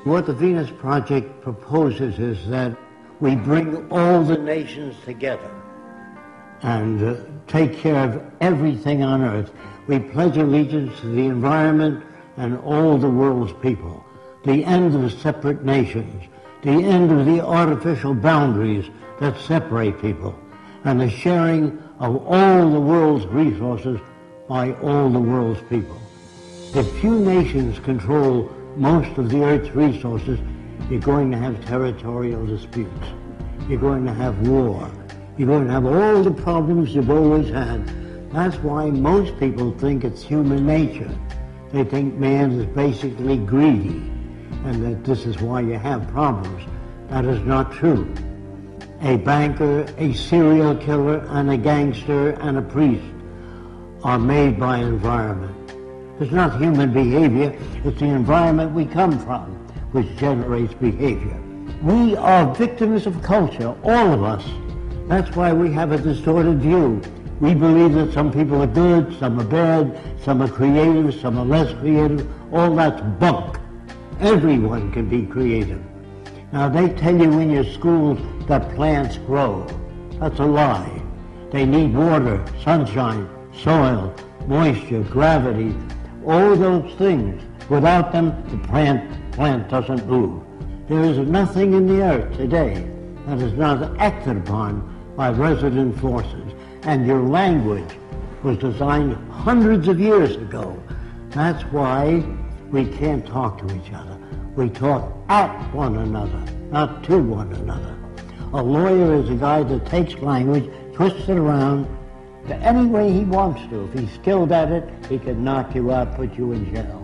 What the Venus Project proposes is that we bring all the nations together and take care of everything on earth. We pledge allegiance to the environment and all the world's people. The end of separate nations, the end of the artificial boundaries that separate people, and the sharing of all the world's resources by all the world's people. If few nations control most of the Earth's resources, you're going to have territorial disputes. You're going to have war. You're going to have all the problems you've always had. That's why most people think it's human nature. They think man is basically greedy, and that this is why you have problems. That is not true. A banker, a serial killer, and a gangster, and a priest are made by environment. It's not human behavior, it's the environment we come from which generates behavior. We are victims of culture, all of us. That's why we have a distorted view. We believe that some people are good, some are bad, some are creative, some are less creative. All that's bunk. Everyone can be creative. Now, they tell you in your schools that plants grow. That's a lie. They need water, sunshine, soil, moisture, gravity, all those things. Without them, the plant doesn't move. There is nothing in the earth today that is not acted upon by resident forces. And your language was designed hundreds of years ago. That's why we can't talk to each other. We talk at one another, not to one another. A lawyer is a guy that takes language, twists it around to any way he wants to. If he's skilled at it, he can knock you out, put you in jail.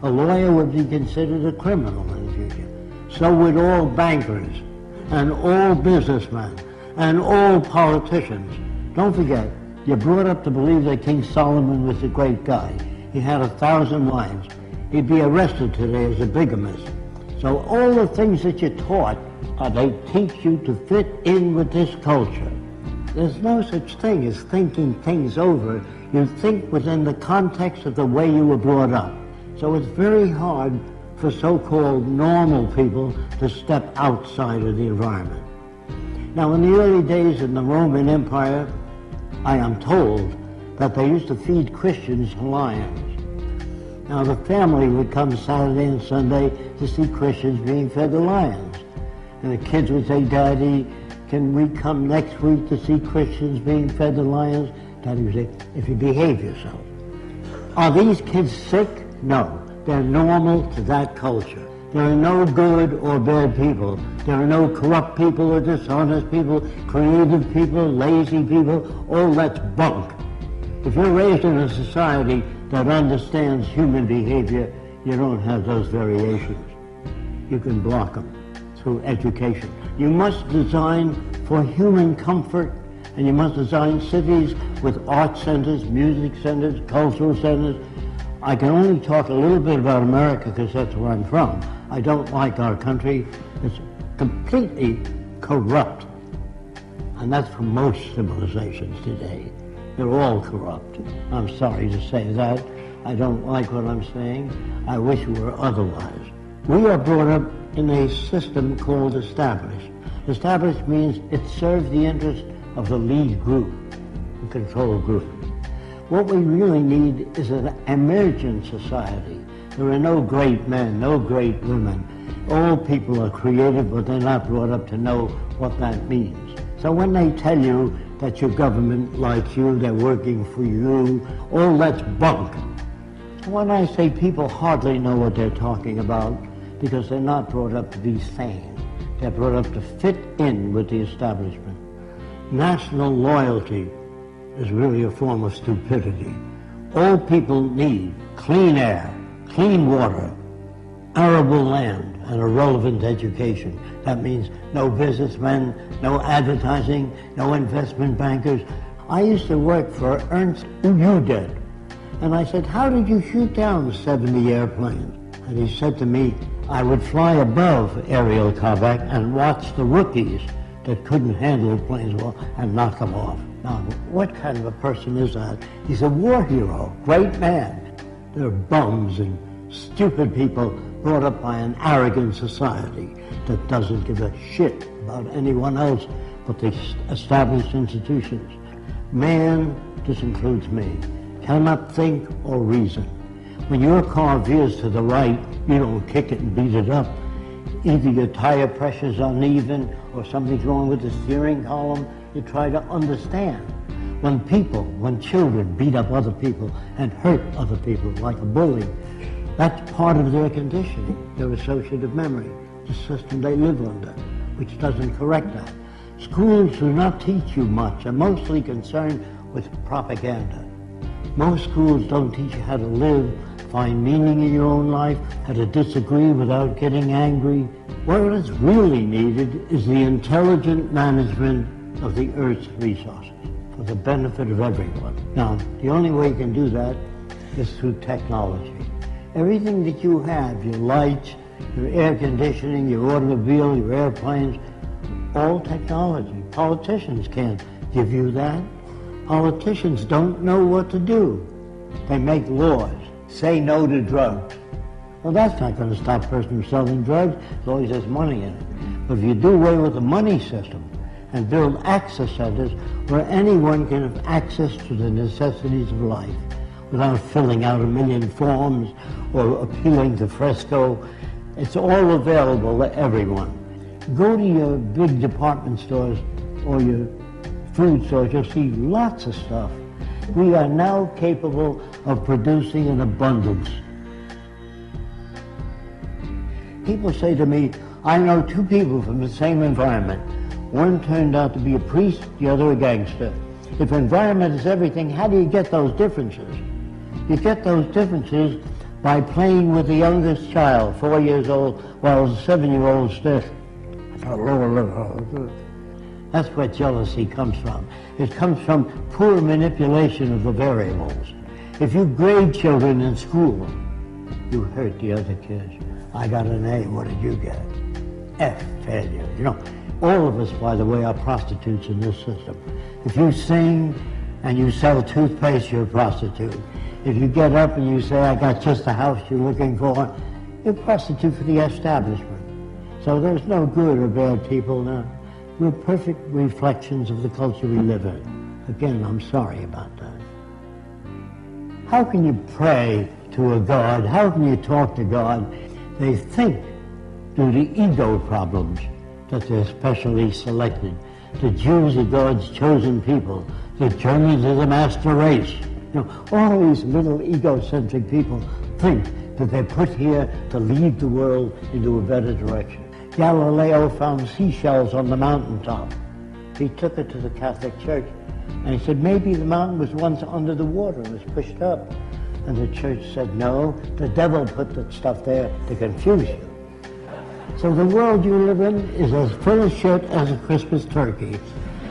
A lawyer would be considered a criminal in the future. So would all bankers, and all businessmen, and all politicians. Don't forget, you're brought up to believe that King Solomon was a great guy. He had 1,000 wives. He'd be arrested today as a bigamist. So all the things that you're taught, they teach you to fit in with this culture. There's no such thing as thinking things over. You think within the context of the way you were brought up. So it's very hard for so-called normal people to step outside of the environment. Now, in the early days in the Roman Empire, I am told that they used to feed Christians lions. Now, the family would come Saturday and Sunday to see Christians being fed to lions. And the kids would say, "Daddy, can we come next week to see Christians being fed to lions?" Daddy would say, "If you behave yourself." Are these kids sick? No. They're normal to that culture. There are no good or bad people. There are no corrupt people or dishonest people, creative people, lazy people. All that's bunk. If you're raised in a society that understands human behavior, you don't have those variations. You can block them through education. You must design for human comfort, and you must design cities with art centers, music centers, cultural centers. I can only talk a little bit about America because that's where I'm from. I don't like our country. It's completely corrupt. And that's for most civilizations today. They're all corrupt. I'm sorry to say that. I don't like what I'm saying. I wish it were otherwise. We are brought up in a system called established. Established means it serves the interest of the lead group, the control group. What we really need is an emergent society. There are no great men, no great women. All people are creative, but they're not brought up to know what that means. So when they tell you that your government likes you, they're working for you, all that's bunk. So when I say people hardly know what they're talking about, because they're not brought up to be sane. They're brought up to fit in with the establishment. National loyalty is really a form of stupidity. All people need clean air, clean water, arable land, and a relevant education. That means no businessmen, no advertising, no investment bankers. I used to work for Ernst Udet, and I said, "How did you shoot down 70 airplanes?" And he said to me, "I would fly above aerial combat and watch the rookies that couldn't handle planes well and knock them off." Now, what kind of a person is that? He's a war hero, great man. They're bums and Stupid people brought up by an arrogant society that doesn't give a shit about anyone else but the established institutions. Man, this includes me, cannot think or reason. When your car veers to the right, you don't kick it and beat it up. Either your tire pressure's uneven or something's wrong with the steering column. You try to understand. When children beat up other people and hurt other people like a bully, that's part of their conditioning, their associative memory, the system they live under, which doesn't correct that. Schools do not teach you much. They're mostly concerned with propaganda. Most schools don't teach you how to live, find meaning in your own life, how to disagree without getting angry. What is really needed is the intelligent management of the Earth's resources for the benefit of everyone. Now, the only way you can do that is through technology. Everything that you have, your lights, your air conditioning, your automobile, your airplanes, all technology. Politicians can't give you that. Politicians don't know what to do. They make laws. Say no to drugs. Well, that's not going to stop a person from selling drugs as long as there's money in it. But if you do away with the money system and build access centers where anyone can have access to the necessities of life without filling out 1,000,000 forms or appealing to Fresco, it's all available to everyone. Go to your big department stores or your food stores, you'll see lots of stuff. We are now capable of producing in abundance. People say to me, I know two people from the same environment. One turned out to be a priest, the other a gangster. If environment is everything, how do you get those differences? You get those differences by playing with the youngest child, 4 years old, while the 7-year-old stiff. That's where jealousy comes from. It comes from poor manipulation of the variables. If you grade children in school, you hurt the other kids. I got an A, what did you get? F, failure. You know, all of us, by the way, are prostitutes in this system. If you sing and you sell toothpaste, you're a prostitute. If you get up and you say, I got just the house you're looking for, you're a prostitute for the establishment. So there's no good or bad people now. We're perfect reflections of the culture we live in. Again, I'm sorry about that. How can you pray to a God? How can you talk to God? They think, due to ego problems, that they're specially selected. The Jews are God's chosen people. The Germans are the master race. You know, all these little egocentric people think that they're put here to lead the world into a better direction. Galileo found seashells on the mountaintop. He took it to the Catholic Church, and he said, maybe the mountain was once under the water and was pushed up. And the church said, no, the devil put that stuff there to confuse you. So the world you live in is as full of shit as a Christmas turkey.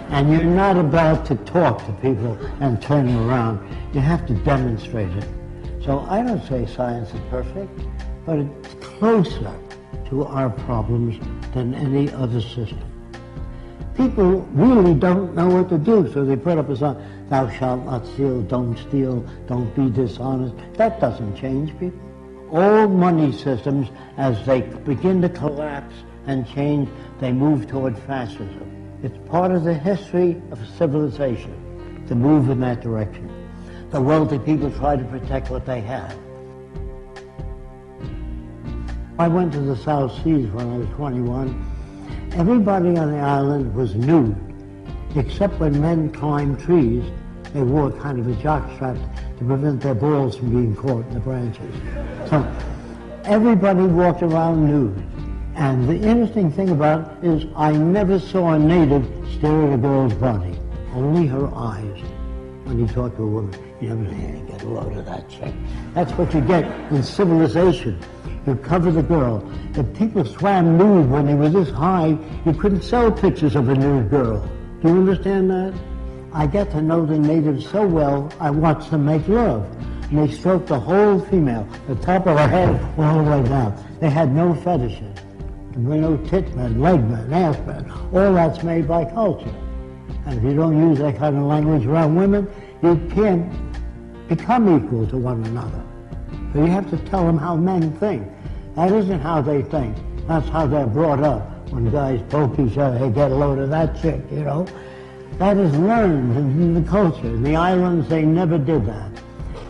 And you're not about to talk to people and turn them around. You have to demonstrate it. So I don't say science is perfect, but it's closer to our problems than any other system. People really don't know what to do, so they put up a sign, thou shalt not steal, don't be dishonest. That doesn't change people. All money systems, as they begin to collapse and change, they move toward fascism. It's part of the history of civilization to move in that direction. The wealthy people try to protect what they have. I went to the South Seas when I was 21. Everybody on the island was nude, except when men climbed trees. They wore kind of a jockstrap to prevent their balls from being caught in the branches. So everybody walked around nude. And the interesting thing about it is I never saw a native stare at a girl's body, only her eyes. When you talk to a woman, you never say, hey, get a load of that chick. That's what you get in civilization. You cover the girl. If people swam nude when they were this high, you couldn't sell pictures of a nude girl. Do you understand that? I get to know the natives so well, I watch them make love. And they stroke the whole female, the top of her head all the way down. They had no fetishes. There were no tit men, leg men, ass men. All that's made by culture. And if you don't use that kind of language around women, you can't become equal to one another. But you have to tell them how men think. That isn't how they think. That's how they're brought up. When guys poke each other, hey, get a load of that chick, you know. That is learned in the culture. In the islands, they never did that.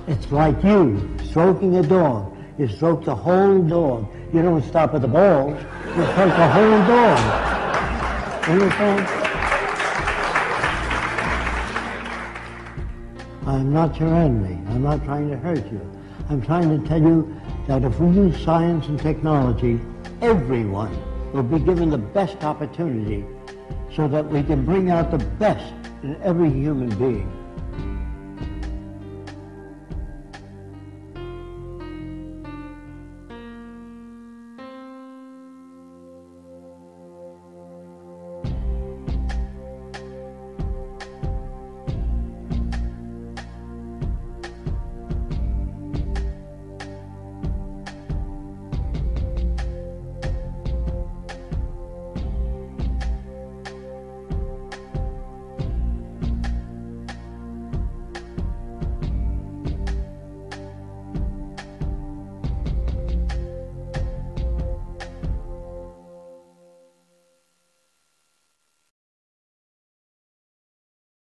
It's like you stroking a dog. You stroke the whole dog. You don't stop at the balls. You stroke the whole dog. Understand? I'm not your enemy. I'm not trying to hurt you. I'm trying to tell you that if we use science and technology, everyone will be given the best opportunity so that we can bring out the best in every human being.